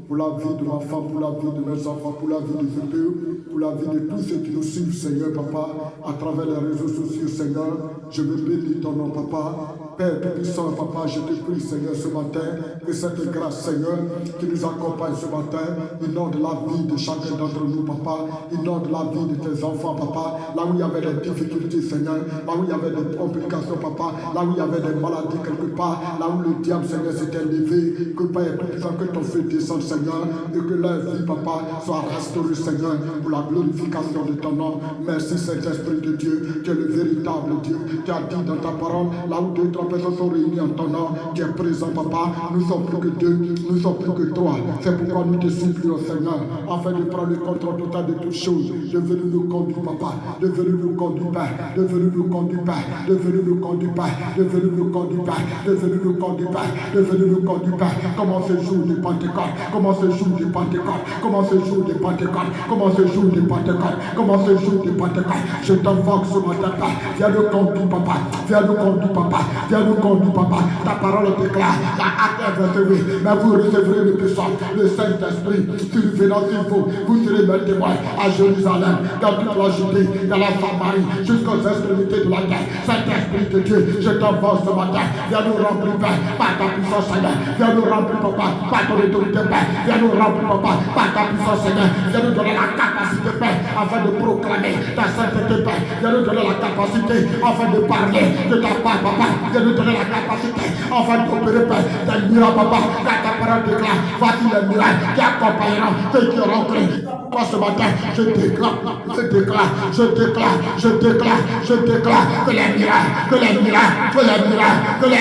pour la vie de ma femme, pour la vie de mes enfants, pour la vie de Dieu, pour la vie de tous ceux qui nous suivent, Seigneur, papa, à travers les réseaux sociaux, Seigneur. Je veux bénir ton nom, papa. Père Tout-Puissant, papa, je te prie, Seigneur, ce matin, que cette grâce, Seigneur, qui nous accompagne ce matin, inonde la vie de chacun d'entre nous, papa, inonde la vie de tes enfants, papa, là où il y avait des difficultés, Seigneur, là où il y avait des complications, papa, là où il y avait des maladies quelque part, là où le diable, Seigneur, s'était levé, que Père Tout-Puissant, que ton feu descende, Seigneur, et que leur vie, papa, soit restaurée, Seigneur, pour la glorification de ton nom. Merci, Saint-Esprit de Dieu, tu es le véritable Dieu. Tu as dit dans ta parole, là où deux, trois personnes sont réunies en ton nom, tu es présent, papa. Nous sommes plus que deux, nous sommes plus que trois. C'est pourquoi nous te supplions, Seigneur, afin de prendre le contrôle total de toutes choses. Devenu nous conduire, papa. Devenu nous conduire, Père. Devenu nous conduire, Père. Devenu nous conduire, Père. Devenu nous conduire, Père. Devenu nous conduire, Père. Devenu nous conduire, Père. Comment ce jour de Pentecôte? Comment ce jour de Pentecôte? Comment ce jour de Pentecôte? Comment ce jour de Pentecôte? Comment ce jour de Pentecôte? Je t'invoque ce matin, Père. Viens nous conduire, papa. Viens nous conduire, papa. Viens nous conduire, papa. Ta parole déclare, la acte est verset, mais vous recevrez le puissant, le Saint-Esprit, survenant sur vous. Vous serez mes témoins à Jérusalem, dans toute la Judée, dans la Samarie, jusqu'aux extrémités de la terre. Saint-Esprit de Dieu, je t'envoie ce matin. Viens nous remplir, Père, par ta puissance, Seigneur. Viens nous remplir, papa, par ton autorité, Père. Viens nous remplir, papa, par ta puissance, Seigneur. Viens nous donner la capacité, Père, afin de proclamer ta sainteté, Père. Viens nous donner la capacité afin de parler de ta part, papa. Viens nous donner la capacité afin d'opérer, Père, des miracles, papa. Car ta parole déclare, voici les miracles qui accompagneront ceux qui auront cru. Moi, ce matin, je déclare que les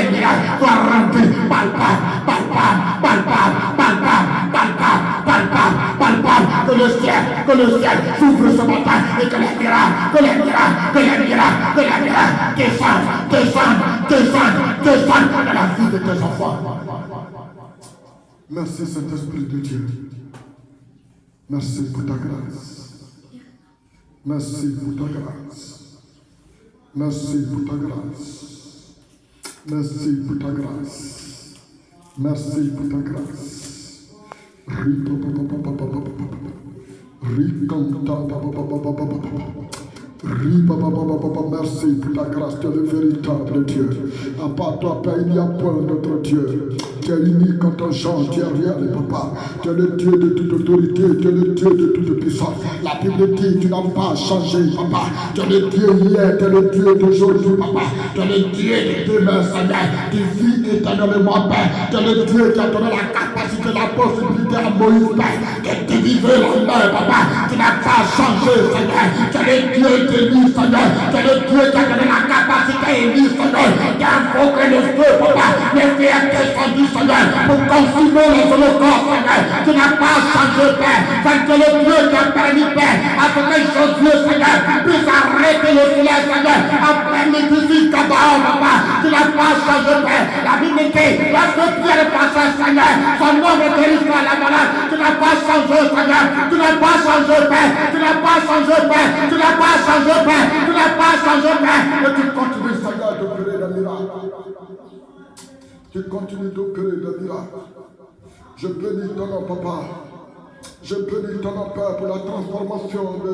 miracles soient rendus palpables. Que le ciel s'ouvre ce matin et que les miracles descendent dans la vie de tes enfants. Merci, Saint-Esprit de Dieu. Merci pour ta grâce. Merci pour ta grâce. Merci pour ta grâce. Merci pour ta grâce. Merci pour ta grâce. Merci pour ta grâce, tu es le véritable Dieu. À part toi, Père, il n'y a point d'autre Dieu. Tu es unique en ton genre, tu es réel, papa. Tu es le Dieu de toute autorité, tu es le Dieu de toute puissance. La Bible dit, tu n'as pas changé, papa. Tu es le Dieu hier, tu es le Dieu d'aujourd'hui, papa. Tu es le Dieu de demain, Seigneur. Tu vis éternellement, Père. Tu es le Dieu qui a donné la capacité, la possibilité à Moïse, Père, de délivrer la mer, papa. Tu n'as pas changé, Seigneur. Tu es le Dieu d'Élie, Seigneur. Tu es le Dieu qui a donné la capacité à Élie, Seigneur, d'invoquer le feu, papa. Le feu est descendu, Seigneur, pour consumer les holocaustes, Seigneur. Tu n'as pas changé, Père. C'est que le Dieu qui a permis, Père, à ce que Josué, Seigneur, puisse arrêter le soleil, Seigneur, après le défi Gabaon, papa. Tu n'as pas changé, Père. La Bible dit, lorsque Pierre est passé, Seigneur, son nom est guéri à la malade. Tu n'as pas changé, Seigneur. Tu n'as pas changé, Père. Tu n'as pas changé, Père. Tu n'as pas changé, Père. Tu n'as pas changé, Père. Et tu continues, Seigneur, d'opérer des miracles. Tu continues d'opérer des miracles. Je bénis ton nom, papa. Je bénis ton nom, Père, pour la transformation de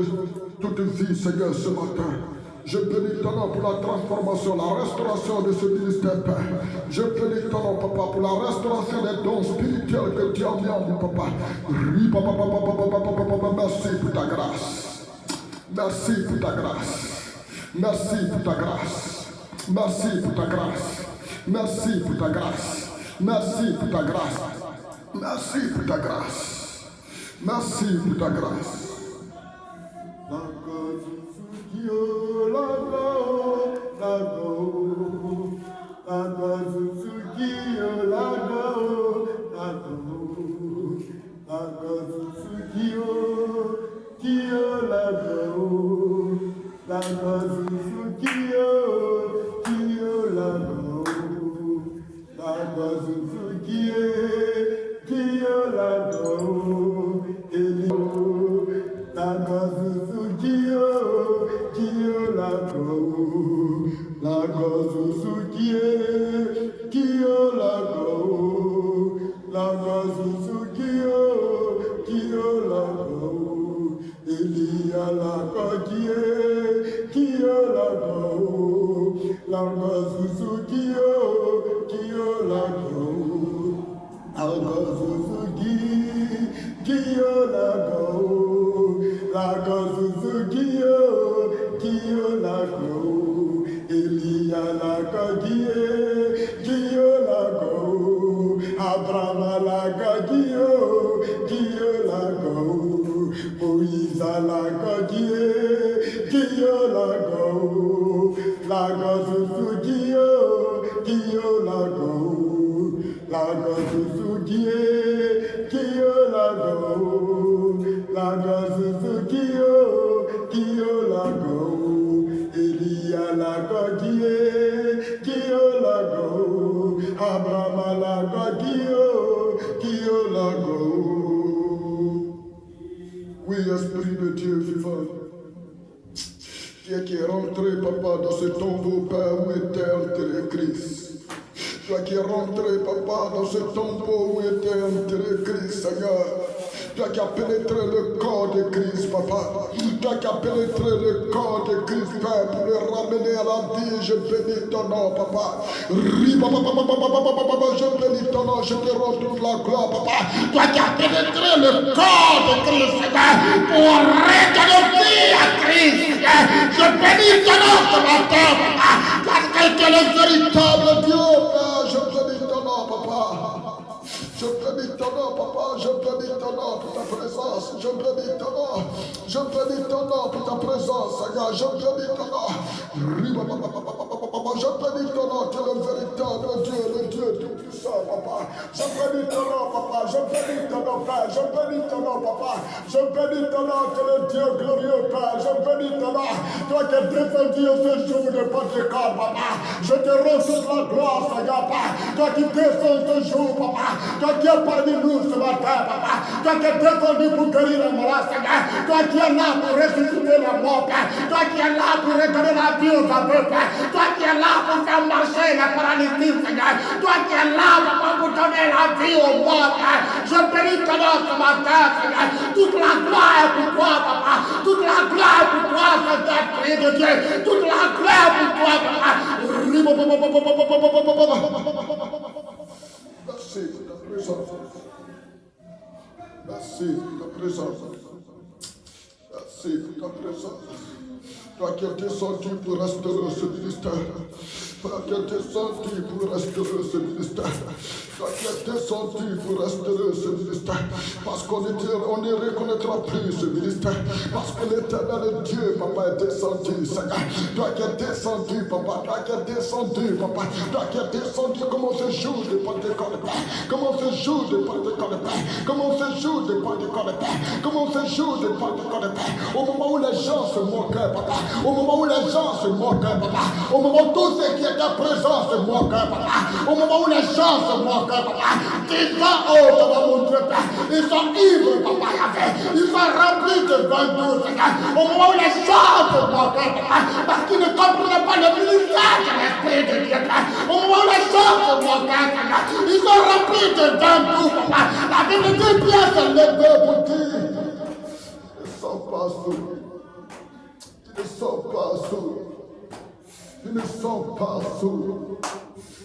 toute vie, Seigneur, ce matin. Je bénis ton nom pour la transformation, la restauration de ce ministère, Père. Je bénis ton nom, papa, pour la restauration des dons spirituels que tu as mis en nous, papa. Oui, papa, merci pour ta grâce. Merci pour ta grâce. Merci pour ta grâce. Merci pour ta grâce. Merci pour ta grâce. Merci pour ta grâce. Merci pour ta grâce. Merci pour ta grâce. Oui, Esprit de Dieu vivant, qui est rentré, papa, dans ce tombeau, Père, où était enterré Christ. Toi qui es rentré, papa, dans ce tombeau où était enterré Christ, Seigneur. Toi qui as pénétré le corps de Christ, papa. Toi qui as pénétré le corps de Christ, Père, pour le ramener à la vie. Je bénis ton nom, papa. Je bénis ton nom, je te rends toute la gloire, papa. Toi qui as pénétré le corps de Christ, Seigneur, pour redonner vie à Christ. Je bénis ton nom ce matin, papa. Parce que tu es le véritable Dieu, Père. Je bénis ton nom, papa. Je bénis ton nom, papa, je bénis ton nom pour ta présence, je bénis ton nom, je bénis ton nom pour ta présence, Seigneur, je bénis ton nom, je bénis ton nom, tu es le véritable Dieu, le Dieu tout-puissant, papa, je bénis ton nom, papa, je bénis ton nom, Père, je bénis ton nom, papa, je bénis ton nom, tu es le Dieu glorieux, Père, je bénis ton nom, toi qui es défendu au séjour de Pentecôte, papa, je te rends toute la gloire, Seigneur, papa, toi qui descends ce jour, papa, toi qui es parmi nous ce matin, papa, toi qui es descendu pour guérir les malades, Seigneur, toi qui es là pour ressusciter les morts, Père, toi qui es là pour redonner la vie aux aveugles, Père, toi qui es là pour faire marcher les paralytiques, Seigneur, toi qui es là, papa, pour donner la vie aux morts, Père, je bénis ton nom ce matin, Seigneur, toute la gloire est pour toi, papa, toute la gloire est pour toi, Saint-Esprit de Dieu, toute la gloire est pour toi, papa. Merci pour ta présence. Merci pour ta présence. Merci pour ta présence. Toi qui es descendu pour restaurer ce ministère. Toi qui es descendu pour restaurer ce ministère. Toi qui es descendu pour restaurer ce ministère. Parce qu'on ne reconnaîtra plus ce ministère. Parce que l'éternel Dieu, papa, est descendu, Seigneur. Toi qui es descendu, papa. Toi qui es descendu, papa. Toi qui es descendu, comment ce jour de Pentecôte, Père. Comment ce jour de Pentecôte, Père. Comment ce jour de Pentecôte, Père. Comment ce jour de Pentecôte, Père. Au moment où les gens se moquaient, papa. Au moment où les gens se moquaient, papa. Au moment où tous ceux qui étaient présents se moquaient, papa. Au moment où les gens se moquaient, papa. Disant, oh, papa, mon Dieu, Père. Ils sont ivres, papa, Yahvé. Ils sont remplis de vin doux, Seigneur. Au moment où les gens se moquaient, papa. Parce qu'ils ne comprenaient pas le ministère de l'Esprit de Dieu, Père. Au moment où les gens se moquaient, Seigneur. Ils sont remplis de vin doux, papa. La Bible dit, Pierre s'est levé pour dire, ne sors pas sous. Ils ne sont pas sourds. Ils ne sont pas sourds.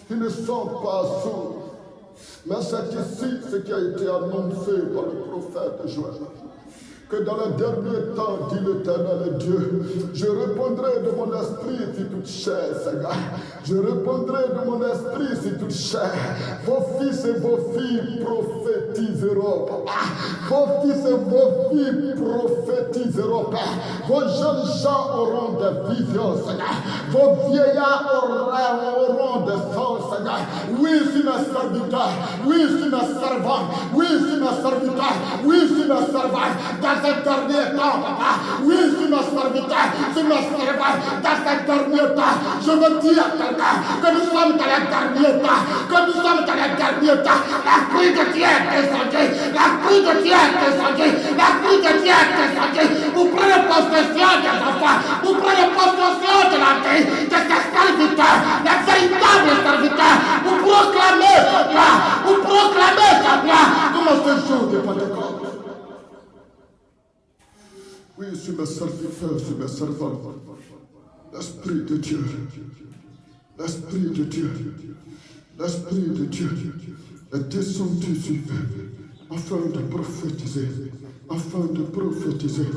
Ils ne sont pas sourds. Mais c'est ici ce qui a été annoncé par le prophète Joël. Que dans le dernier temps, dit l'Éternel Dieu, je répondrai de mon esprit sur toute chair, Seigneur. Je répondrai de mon esprit sur toute chair. Vos fils et vos filles prophétiseront, papa. Vos fils et vos filles prophétiseront, Père. Vos jeunes gens auront des visions, Seigneur. Vos vieillards auront des sens, Seigneur. Oui, c'est mes serviteurs. Oui, c'est mes servants. Oui, c'est mes serviteurs. Oui, c'est mes servants. Dans ces derniers temps, papa. Oui, c'est mes serviteurs. C'est mes servants. Dans ces derniers temps, je veux dire à quelqu'un que nous sommes dans les derniers temps. Que nous sommes dans les derniers temps. L'Esprit de Dieu est descendu. L'Esprit de Dieu est descendu. L'Esprit de Dieu est descendu. Vous prenez possession des enfants. Vous prenez possession de la vie de ces serviteurs. Les véritables serviteurs. Vous proclamez sa gloire. Vous proclamez sa gloire. Comment ce ce jour de Pentecôte. Oui, sur mes serviteurs, sur mes servants, l'Esprit de Dieu, l'Esprit de Dieu, l'Esprit de Dieu est descendu sur eux afin de prophétiser, afin de prophétiser,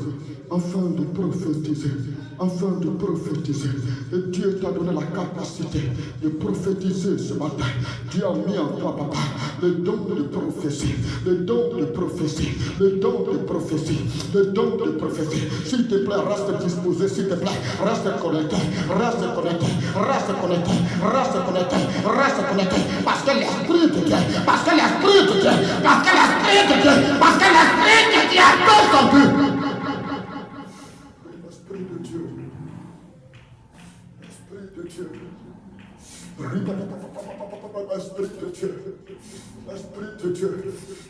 afin de prophétiser, afin de prophétiser. Et Dieu t'a donné la capacité de prophétiser ce matin. Dieu a mis en toi, papa, le don de prophétie, le don de prophétie, le don de prophétie, le don de prophétie. S'il te plaît, reste disposé, s'il te plaît, reste connecté, reste connecté, reste connecté, reste connecté, reste connecté, parce que l'Esprit de Dieu, parce que l'Esprit de Dieu, parce que l'Esprit de Dieu, parce que l'Esprit de Dieu a descendu. L'Esprit de Dieu, l'Esprit de Dieu, l'Esprit de Dieu, l'Esprit de Dieu,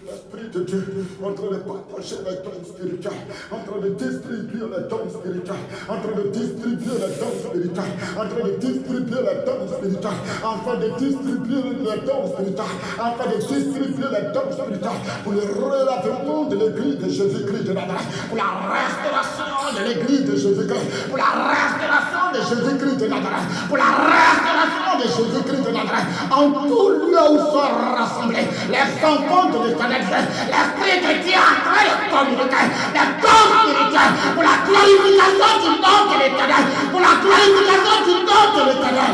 l'Esprit de Dieu, en train de partager les dons spirituels, en train de distribuer les dons spirituels, en train de distribuer les dons spirituels, en train de distribuer les dons spirituels, afin de distribuer les dons spirituels, afin de distribuer les dons spirituels pour le relèvement de l'église de Jésus-Christ de Nazareth, pour la restauration de l'église de Jésus-Christ, pour la restauration de Jésus-Christ de Nazareth, pour la restauration de Jésus-Christ de Nazareth, en tout lieu où sont rassemblés les enfants de l'éternel Dieu, l'Esprit de Dieu a créé le communiqué, les dons spirituels, pour la glorification du nom de l'éternel, pour la glorification du nom de l'éternel.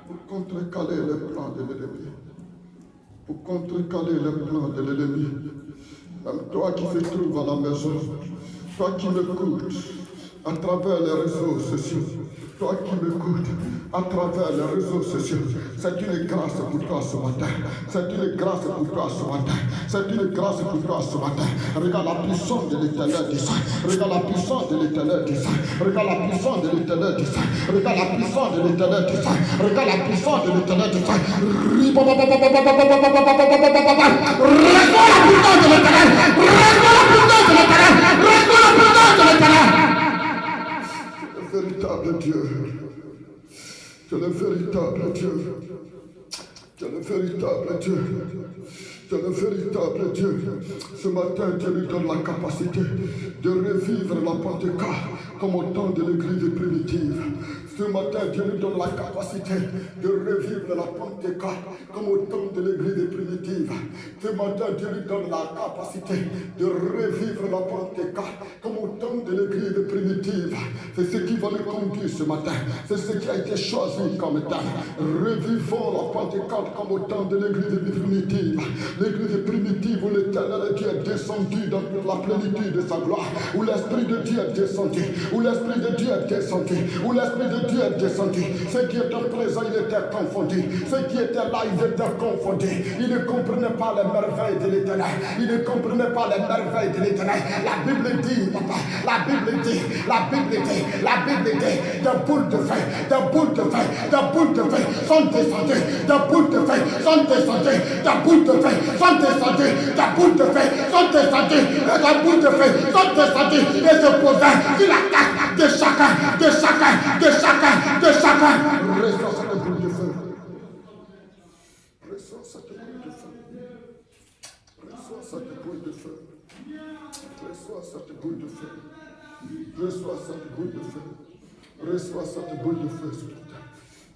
Pour contrecaler les plans de l'ennemi, pour contrecaler les plans de l'ennemi, même toi qui te trouves à la maison, toi qui m'écoutes à travers les réseaux sociaux, toi qui m'écoutes à travers les réseaux sociaux, c'est une grâce pour toi ce matin. C'est une grâce pour toi ce matin. C'est une grâce pour toi ce matin. Regarde la puissance de l'éternel des saints. Regarde la puissance de l'éternel des saints. Regarde la puissance de l'éternel des saints. Regarde la puissance de l'éternel des saints. Regarde la puissance de l'éternel des saints. Reçois la puissance de l'éternel. Reçois la puissance de l'éternel. Reçois la puissance de l'éternel. Le véritable Dieu. Tu es le véritable Dieu. Tu es le véritable Dieu. Tu es le véritable Dieu. Ce matin, Dieu lui donne la capacité de revivre la Pentecôte comme au temps de l'église primitive. Ce matin, Dieu lui donne la capacité de revivre la Pentecôte comme au temps de l'église primitive. Ce matin, Dieu lui donne la capacité de revivre la Pentecôte comme au temps de l'église primitive. C'est ce qui va nous conduire ce matin. C'est ce qui a été choisi comme temps. Revivons la Pentecôte comme au temps de l'église primitive. L'église primitive où l'éternel Dieu est descendu dans la plénitude de sa gloire. Où l'Esprit de Dieu est descendu. Où l'Esprit de Dieu est descendu. Où l'Esprit de Dieu est descendu. Ceux qui étaient présents, ils étaient confondus. Ceux qui étaient là, ils étaient confondus. Ils ne comprenaient pas les merveilles de l'éternel. Ils ne comprenaient pas les merveilles de l'éternel. La Bible dit, papa, la Bible dit, la Bible dit, la Bible dit, des boules de feu, des boules de feu, des boules de feu sont descendues, des boules de feu sont descendues, des boules de feu sont descendues, des boules de feu sont descendues, et des boules de feu sont descendues et se posaient sur la tête de chacun, de chacun, de chacun, de chacun. Reçois cette boule de feu. Reçois cette boule de feu. Reçois cette boule de feu. Reçois cette boule de feu. Reçois cette boule de feu. Reçois cette boule de feu ce matin.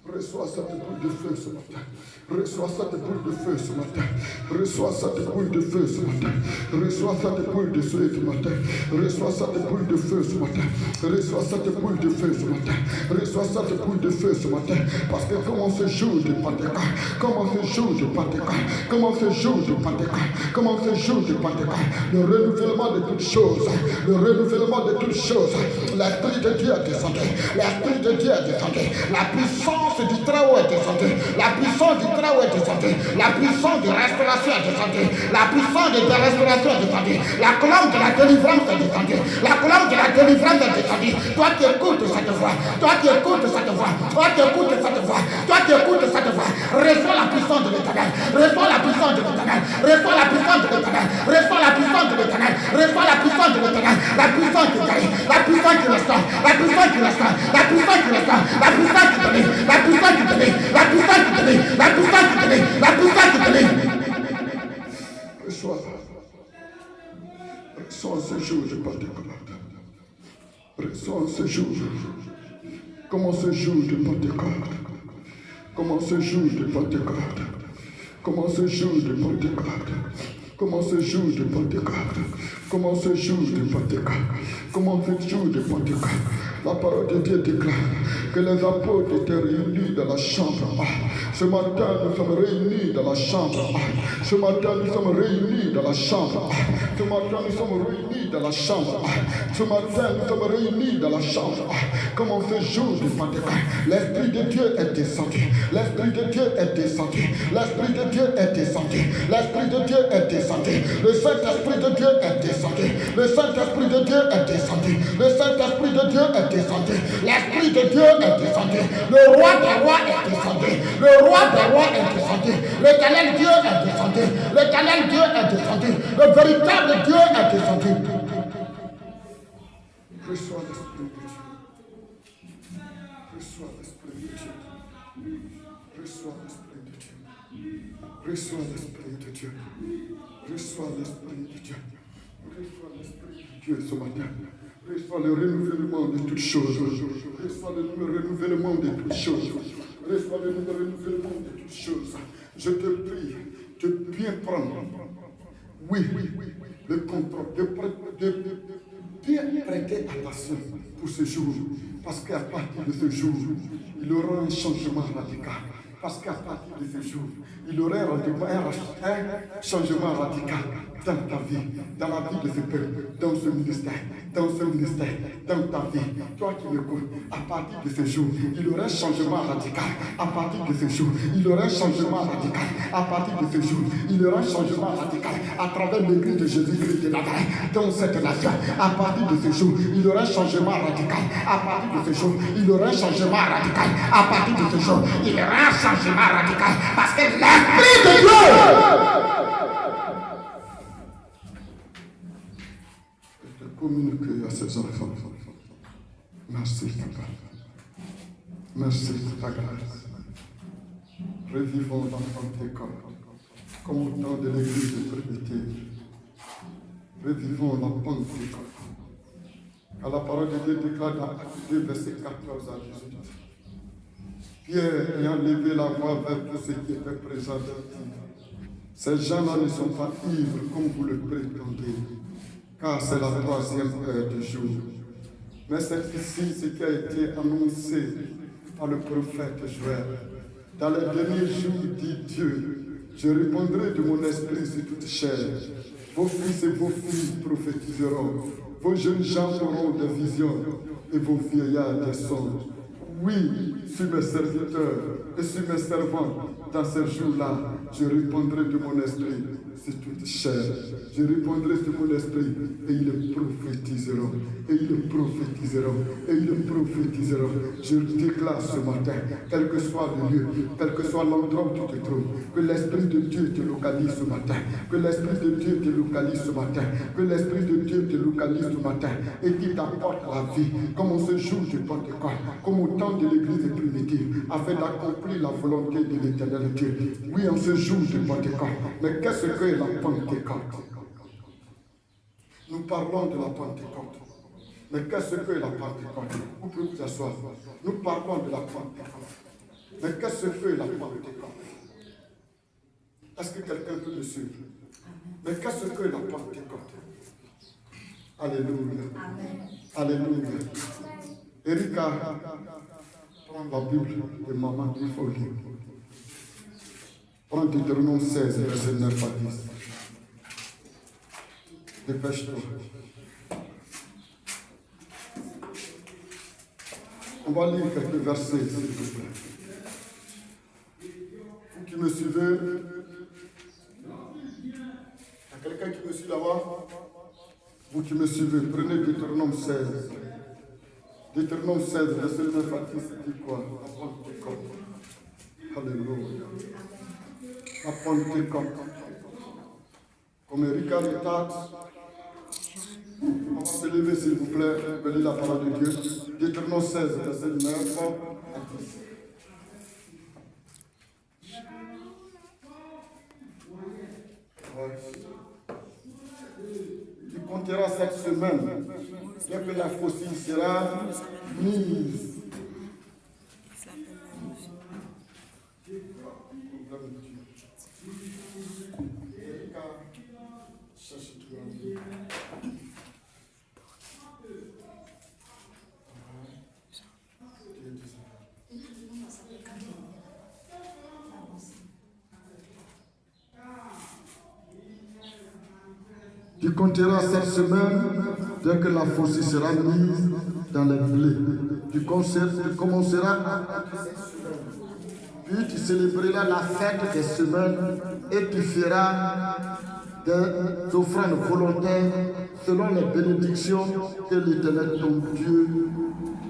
Reçois cette boule de feu ce matin. Reçois cette boule de feu ce matin. Reçois cette boule de feu ce matin. Reçois cette boule de feu ce matin. Reçois cette boule de feu ce matin. Reçois cette boule de feu ce matin. Reçois cette boule de feu ce matin. Parce que comment ce jour de Pentecôte, comment ce jour de Pentecôte, comment ce jour de Pentecôte, comment ce jour de Pentecôte, le renouvellement de toutes choses, le renouvellement de toutes choses, l'Esprit de Dieu est descendu, l'Esprit de Dieu est descendu, la puissance du Très-Haut est descendue, la puissance du Très-Haut est descendue, la puissance de restauration est descendue, la puissance de restauration est descendue, la colonne de la délivrance est descendue, la colonne de la délivrance est descendue. Toi qui écoutes cette voix, toi qui écoutes cette voix, toi qui écoutes cette voix, toi qui écoutes cette voix, reçois la puissance de l'éternel, reçois la puissance de l'éternel, reçois la puissance de l'éternel, reçois la puissance de l'éternel, reçois la puissance de l'éternel, la puissance qui guérit, la puissance qui restaure, la puissance qui restaure, la puissance qui restaure, la puissance qui donne, la puissance qui donne, la puissance qui donne, la puissance qui donne, la puissance qui donne. Reçois ce jour de Pentecôte. Reçois ce jour. Comment ce jour de Pentecôte. Comment ce jour de Pentecôte. Comment ce jour de Pentecôte. Comment ce jour de Pentecôte. Comment ce jour de Pentecôte. Comment ce jour de Pentecôte. La parole de Dieu déclare que les apôtres étaient réunis dans la chambre A. Ce matin, nous sommes réunis dans la chambre A. Ce matin, nous sommes réunis dans la chambre A. Ce matin, nous sommes réunis dans la chambre A. Ce matin, nous sommes réunis dans la chambre A. Comment ce jour de Pentecôte, l'Esprit de Dieu est descendu. L'Esprit de Dieu est descendu. L'Esprit de Dieu est descendu. L'Esprit de Dieu est descendu. Le Saint-Esprit de Dieu est descendu. Le Saint-Esprit de Dieu est descendu. Le Saint-Esprit de Dieu est descendu. L'Esprit de Dieu est descendu. Le roi des rois est descendu. Le roi des rois est descendu. L'éternel Dieu est descendu. L'éternel Dieu est descendu. Le véritable Dieu est descendu. Reçois l'Esprit de Dieu. Reçois l'Esprit de Dieu. Reçois l'Esprit de Dieu. Reçois l'Esprit de Dieu. Reçois l'Esprit de Dieu. Reçois l'Esprit de Dieu ce matin. Reçois le renouvellement de toutes choses. Reçois le renouvellement de toutes choses. Reçois le renouvellement de toutes choses. Je te prie de bien prendre, oui, le contrôle, de bien prêter attention pour ce jour. Parce qu'à partir de ce jour, il y aura un changement radical. Parce qu'à partir de ce jour, il y aura un changement radical dans ta vie, dans la vie de ce peuple, dans ce ministère, dans ta vie. Toi qui m'écoutes, à partir de ce jour, il y aura un changement radical. À partir de ce jour, il y aura un changement radical. À partir de ce jour, il y aura un changement radical à travers l'église de Jésus-Christ de Nazareth dans cette nation. À partir de ce jour, il y aura un changement radical. À partir de ce jour, il y aura un changement radical. À partir de ce jour, il y aura un changement radical. Parce que l'Esprit de Dieu communiquer à ses enfants. Merci, Papa. Merci pour ta grâce. Revivons dans Pentecôte, comme au temps de l'église de Trinité. Revivons la Pentecôte. Car la parole de Dieu déclare dans Actes 2, verset 14 à 18. Pierre ayant levé la voix vers tous ceux qui étaient présents, ces gens-là ne sont pas ivres comme vous le prétendez, car c'est la 3e heure du jour. Mais c'est ici ce qui a été annoncé par le prophète Joël. Dans les derniers jours, dit Dieu, je répondrai de mon esprit sur toute chair. Vos fils et vos filles prophétiseront. Vos jeunes gens auront des visions et vos vieillards des songes. Oui, sur mes serviteurs et sur mes servants, dans ces jours-là, je répondrai de mon esprit sur toute chair. Je répondrai sur mon esprit et ils prophétiseront. Et ils prophétiseront. Et ils prophétiseront. Je déclare ce matin, quel que soit le lieu, quel que soit l'endroit où tu te trouves, que l'Esprit de Dieu te localise ce matin. Que l'Esprit de Dieu te localise ce matin. Que l'Esprit de Dieu te localise ce matin. Et qu'il t'apporte la vie, comme on se joue du Pentecôte, comme au temps de l'église primitive, afin d'accomplir la volonté de l'Éternel Dieu. Oui, on se joue du Pentecôte. Mais qu'est-ce que la Pentecôte? Nous parlons de la Pentecôte. Mais qu'est-ce que la Pentecôte? Vous pouvez vous asseoir. Nous parlons de la Pentecôte. Mais qu'est-ce que la Pentecôte? Est-ce que quelqu'un peut me suivre? Mais qu'est-ce que la Pentecôte? Alléluia. Alléluia. Erika, prends la Bible de maman, il faut lire. Prends Deutéronome 16, verset 9 à 10. Dépêche-toi. On va lire quelques versets, s'il vous plaît. Vous qui me suivez, il y a quelqu'un qui me suit là-bas? Vous qui me suivez, prenez Deutéronome 16. Deutéronome 16, verset 9 à 10, dit quoi? La Pentecôte. Alléluia. La Pentecôte. Comme Erika le tâte, on va se lever s'il vous plaît, venez la parole de Dieu. Deutéronome 16, verset 9 à 10. Ouais. compteras cette semaine, dès que la faucille sera mise. Tu compteras cette semaine dès que la faucille sera mise dans les blés. Tu commenceras puis tu célébreras la fête des semaines et tu feras des offrandes volontaires selon les bénédictions que l'Éternel ton Dieu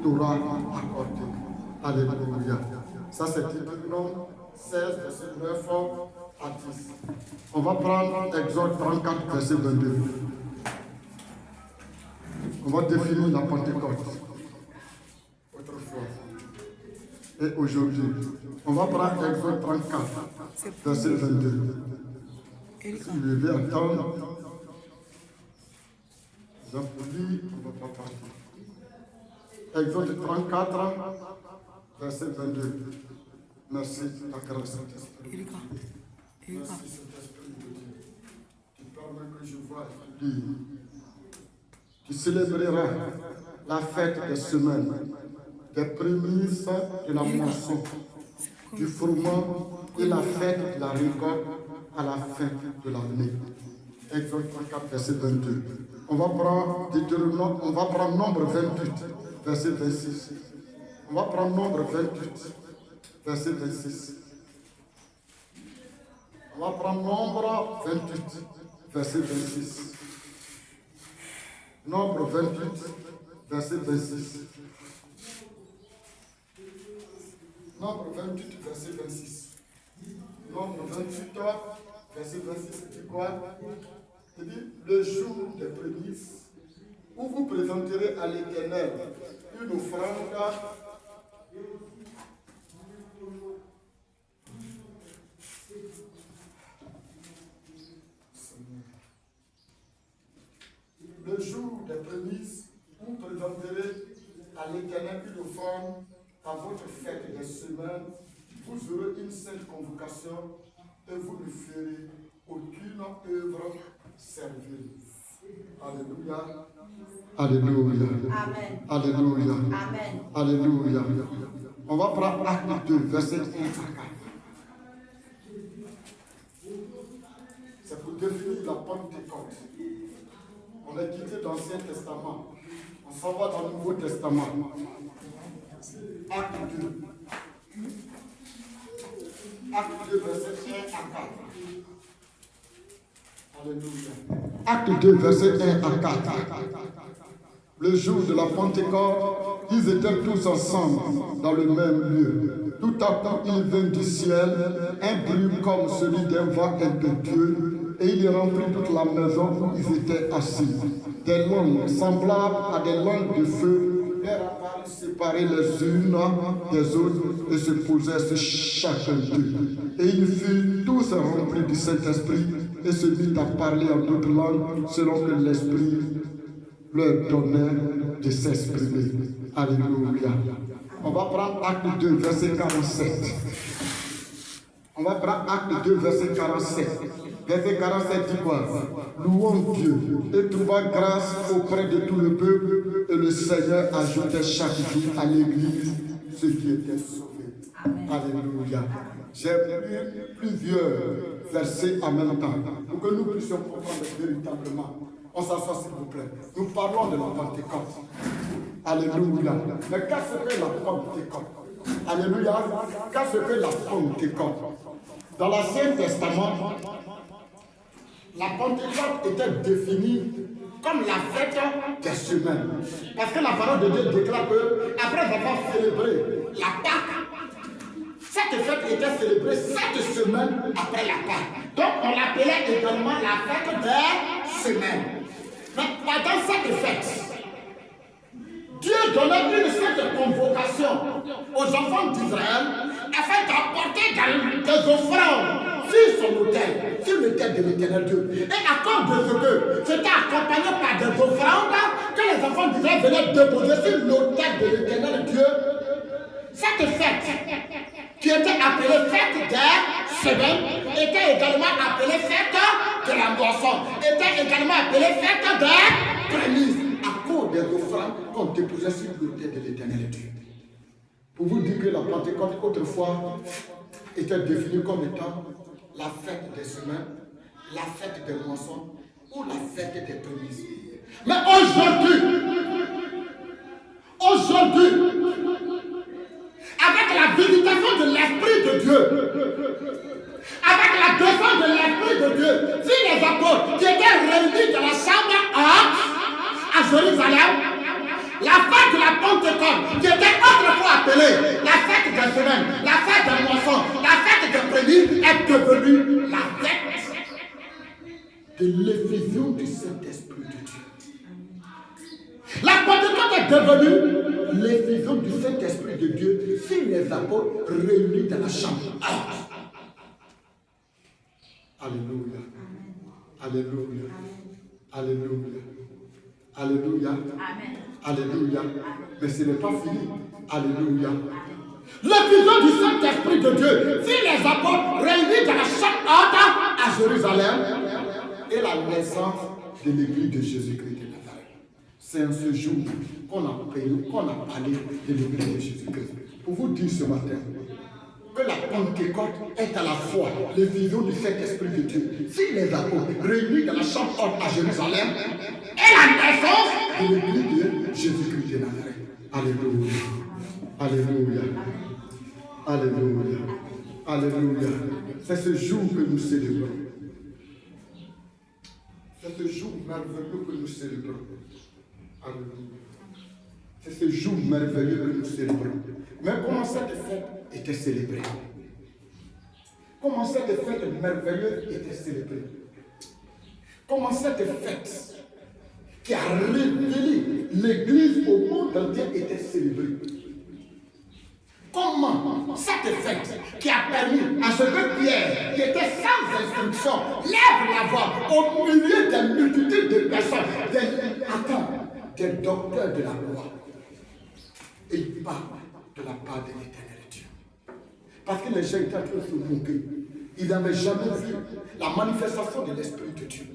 t'aura accordées. Alléluia. Ça c'est Deutéronome 16, verset 9 à 10. On va prendre Exode 34, verset 22. On va définir la Pentecôte. Autrefois. Et aujourd'hui. On va prendre Exode 34, verset 22. Si vous devez attendre, j'applaudis, on ne va pas partir. Exode 34, verset 22. Merci, la grâce Saint-Esprit. Merci, Saint-Esprit de Dieu. Tu permets que je vois et lire. Tu célébreras la fête des semaines, des prémices de la moisson, du froment et la fête de la récolte à la fin de l'année. Exode 34, verset 22. On va prendre Nombre 28, verset 26. On va prendre Nombre 28, verset 26. On va prendre Nombre 28, verset 26. Nombre 28, verset 26. Nombre 28, verset 26. Nombre 28, verset 26, c'est quoi? Il dit, le jour des prémices, où vous présenterez à l'Éternel une offrande le jour des prémices, vous présenterez à l'Éternel une offrande à votre fête des semaines, vous aurez une sainte convocation et vous ne ferez aucune œuvre servile. Alléluia. Alléluia. Amen. Alléluia. Amen. Alléluia. On va prendre Acte 2, verset 1 à 4. C'est pour définir la Pentecôte. On a quitté l'Ancien Testament. On s'en va dans le Nouveau Testament. Acte 2. Acte 2, verset 1 à 4. Alléluia. Acte 2, verset 1 à 4. Le jour de la Pentecôte, ils étaient tous ensemble dans le même lieu. Tout à coup, il vint du ciel un bruit comme celui d'un vent impétueux, et il remplit toute la maison où ils étaient assis. Des langues semblables à des langues de feu leur apparurent séparées les unes des autres et se posaient sur chacun d'eux. Et ils furent tous remplis du Saint-Esprit et se mirent à parler en d'autres langues selon que l'Esprit leur donnait de s'exprimer. Alléluia. On va prendre Acte 2, verset 47. On va prendre Acte 2, verset 47. Verset 47 dit quoi? Louons Dieu et trouvant grâce auprès de tout le peuple, et le Seigneur ajoutait chaque jour à l'Église ceux qui étaient sauvés. Alléluia. J'ai lu plusieurs versets en même temps pour que nous puissions comprendre véritablement. On s'assoit s'il vous plaît. Nous parlons de la Pentecôte. Alléluia. Mais qu'est-ce que la Pentecôte? Alléluia. Qu'est-ce que la Pentecôte? Dans l'Ancien Testament, la Pentecôte était définie comme la fête des semaines. Parce que la parole de Dieu déclare que, après avoir célébré la Pâque, cette fête était célébrée 7 semaines après la Pâque. Donc on l'appelait également la fête des semaines. Mais pendant cette fête, Dieu donnait une certaine convocation aux enfants d'Israël afin d'apporter des offrandes sur son autel, sur l'autel de l'Éternel Dieu. Et à cause de ce que c'était accompagné par offrandes que les enfants d'Israël venaient déposer sur l'autel de l'Éternel Dieu, cette fête qui était appelée fête des semaines était également appelée fête de la moisson, était également appelée fête des prémices à cause des offrandes qu'on déposait sur l'autel de l'Éternel Dieu. Pour vous dire que la Pentecôte autrefois était définie comme étant la fête des semaines, la fête des moissons ou la fête des prémices. Mais aujourd'hui, avec la visitation de l'Esprit de Dieu, avec la descente de l'Esprit de Dieu, si les apôtres qui étaient réunis dans la chambre à Jérusalem, la fête de la Pentecôte, qui était autrefois appelée la fête des semaines, la fête des moissons, la fête des prémices, est devenue la fête de l'effusion du Saint-Esprit de Dieu. La Pentecôte est devenue l'effusion du Saint-Esprit de Dieu sur les apôtres réunis dans la chambre. Alléluia. Alléluia. Alléluia. Alléluia. Alléluia. Mais ce n'est pas fini. Alléluia. L'effusion du Saint-Esprit de Dieu sur les apôtres réunis dans la chambre haute à Jérusalem et la naissance de l'église de Jésus-Christ de Nazareth. C'est en ce jour qu'on a parlé de l'église de Jésus-Christ. Pour vous dire ce matin que la Pentecôte est à la fois l'effusion du Saint-Esprit de Dieu sur les apôtres réunis dans la chambre haute à Jérusalem et la naissance de l'église de Jésus-Christ de Nazareth. Alléluia. Alléluia. Alléluia. Alléluia. C'est ce jour que nous célébrons. C'est ce jour merveilleux que nous célébrons. Alléluia. C'est ce jour merveilleux que nous célébrons. Mais comment cette fête était célébrée? Comment cette fête merveilleuse était célébrée? Comment cette fête qui a révélé l'Église au monde entier était célébrée? Comment cette fête qui a permis à ce que Pierre, qui était sans instruction, lève la voix au milieu des multitudes de personnes, des docteurs de la loi, et il parle de la part de l'Éternel Dieu. Parce que les gens étaient en train de se moquer. Ils n'avaient jamais vu la manifestation de l'Esprit de Dieu.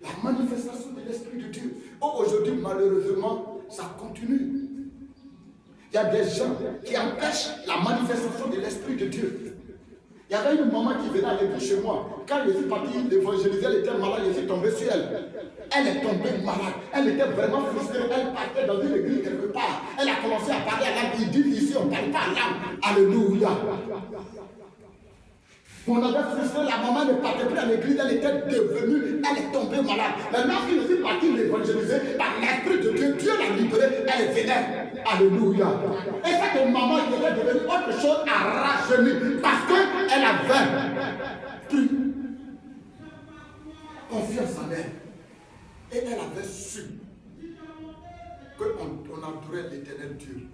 La manifestation de l'Esprit de Dieu. Aujourd'hui, malheureusement, ça continue. Il y a des gens qui empêchent la manifestation de l'Esprit de Dieu. Il y avait une maman qui venait à l'église chez moi. Quand je suis parti l'évangéliser, elle était malade, je suis tombé sur elle. Elle est tombée malade. Elle était vraiment frustrée. Elle partait dans une église quelque part. Elle a commencé à parler à langue. Il dit ici, on ne parle pas à langue. Alléluia. On avait frustré, la maman ne partait plus à l'église, elle était devenue, elle est tombée malade. Maintenant qu'il je suis parti l'évangéliser, par l'Esprit de Dieu, Dieu l'a libérée, elle venait. Alléluia. Et cette maman qui était devenue autre chose à rajeunir parce qu'elle avait pris confiance en elle. Et elle avait su qu'on adorait l'Éternel Dieu.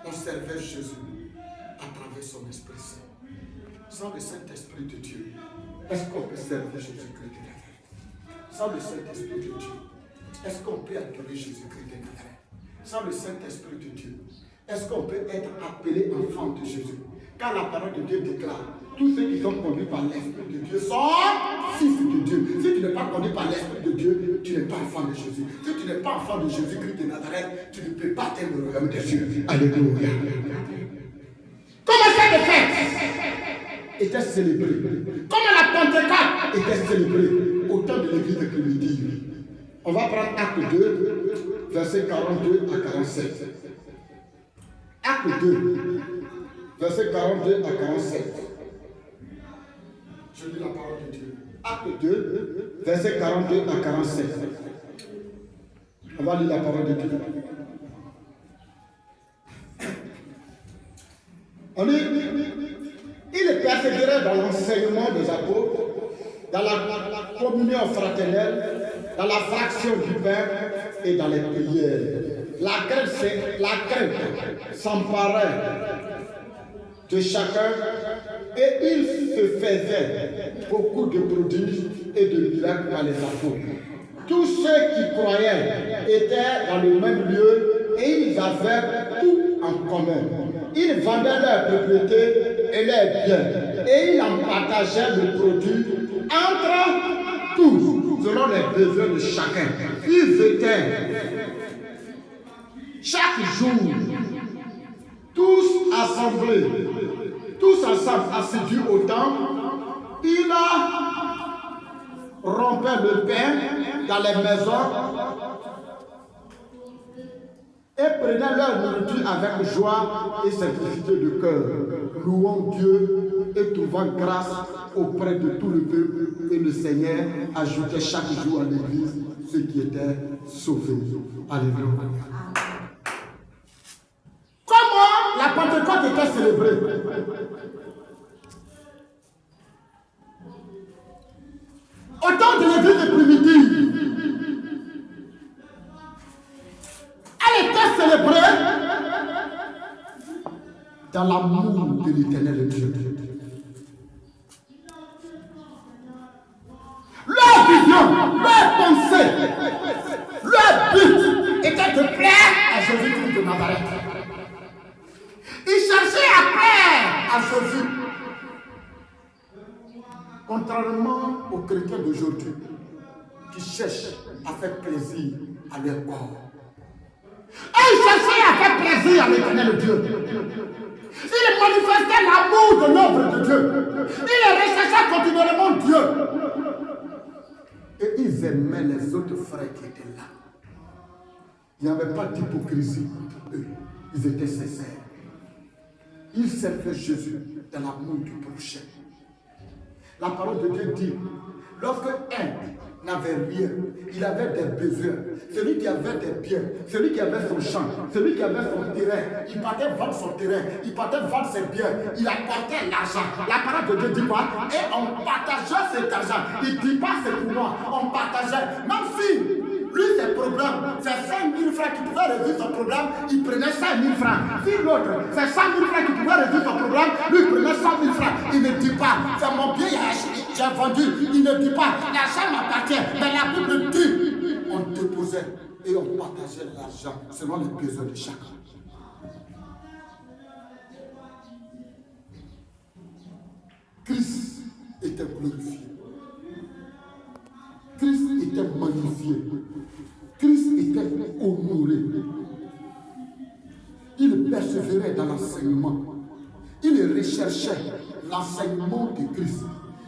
On servait Jésus à travers son Esprit Saint. Sans le Saint-Esprit de Dieu, est-ce qu'on peut servir Jésus-Christ de Nazareth? Sans le Saint-Esprit de Dieu, est-ce qu'on peut adorer Jésus-Christ de Nazareth? Sans le Saint-Esprit de Dieu, est-ce qu'on peut être appelé enfant de Jésus? Car la parole de Dieu déclare, tous ceux qui sont conduits par l'Esprit de Dieu sont fils de Dieu. Si tu n'es pas conduit par l'Esprit de Dieu, tu n'es pas enfant de Jésus. Si tu n'es pas enfant de Jésus-Christ de Nazareth, tu ne peux pas atteindre le royaume des cieux. Alléluia. Comment cette fête était célébrée? Comment la Pentecôte était célébrée au temps de l'église de Primitive? On va prendre Acte 2, versets 42 à 47. Acte 2, versets 42 à 47. Je lis la parole de Dieu. Acte 2, versets 42 à 47. On va lire la parole de Dieu. On dit, il persévérait dans l'enseignement des apôtres, dans la communion fraternelle, dans la fraction du pain et dans les prières. La crainte s'emparait de chacun Et il se faisait beaucoup de prodiges et de miracles par les apôtres. Tous ceux qui croyaient étaient dans le même lieu et ils avaient tout en commun. Ils vendaient leurs propriétés et leurs biens et ils en partageaient le produit entre tous, selon les besoins de chacun. Ils étaient chaque jour tous assemblés, tous ensemble assidus au temple. Il rompait le pain dans les maisons et prenait leur nourriture avec joie et simplicité de cœur, louant Dieu et trouvant grâce auprès de tout le peuple. Et le Seigneur ajoutait chaque jour à l'église ceux qui étaient sauvés. Alléluia. Comment la Pentecôte était célébrée? Au temps de l'église primitive, elle était célébrée dans l'amour de l'Éternel Dieu. Leur vision, leur pensée, leur but était de plaire à Jésus-Christ de Nazareth. Ils cherchaient à plaire à Jésus. Contrairement aux chrétiens d'aujourd'hui qui cherchent à faire plaisir à leur corps. Et ils cherchaient à faire plaisir à l'Éternel Dieu. Ils manifestaient l'amour de l'œuvre de Dieu. Ils recherchaient continuellement Dieu. Et ils aimaient les autres frères qui étaient là. Il n'y avait pas d'hypocrisie entre eux. Ils étaient sincères. Ils servaient Jésus dans l'amour du prochain. La parole de Dieu dit, lorsque un n'avait rien, il avait des besoins. Celui qui avait des biens, celui qui avait son champ, celui qui avait son terrain, il partait vendre son terrain, il partait vendre ses biens, il apportait l'argent. La parole de Dieu dit quoi? Et on partageait cet argent. Il ne dit pas c'est pour moi, on partageait. Même si lui, ses problèmes, c'est 5 000 francs qui pouvaient résoudre son problème, il prenait 5 000 francs. Si l'autre, c'est 100 000 francs qui pouvaient résoudre son problème, lui, il prenait 100 000 francs. Il ne dit pas, c'est mon bien, j'ai vendu. Il ne dit pas, l'argent m'appartient. Mais la Bible dit, on déposait et on partageait l'argent selon les besoins de chacun. Christ était glorifié. Christ était magnifié. Christ était honoré. Il persévérait dans l'enseignement. Il recherchait l'enseignement de Christ.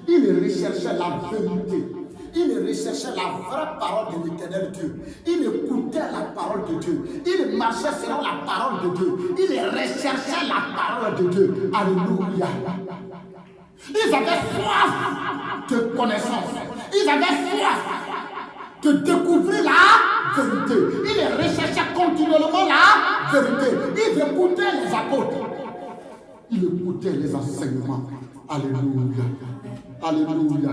Il recherchait la vérité. Il recherchait la vraie parole de l'Éternel Dieu. Il écoutait la parole de Dieu. Il marchait selon la parole de Dieu. Il recherchait la parole de Dieu. Alléluia. Ils avaient soif de connaissance. Ils avaient soif de découvrir la vérité. Ils recherchaient continuellement la vérité. Ils écoutaient les apôtres. Ils écoutaient les enseignements. Alléluia. Alléluia.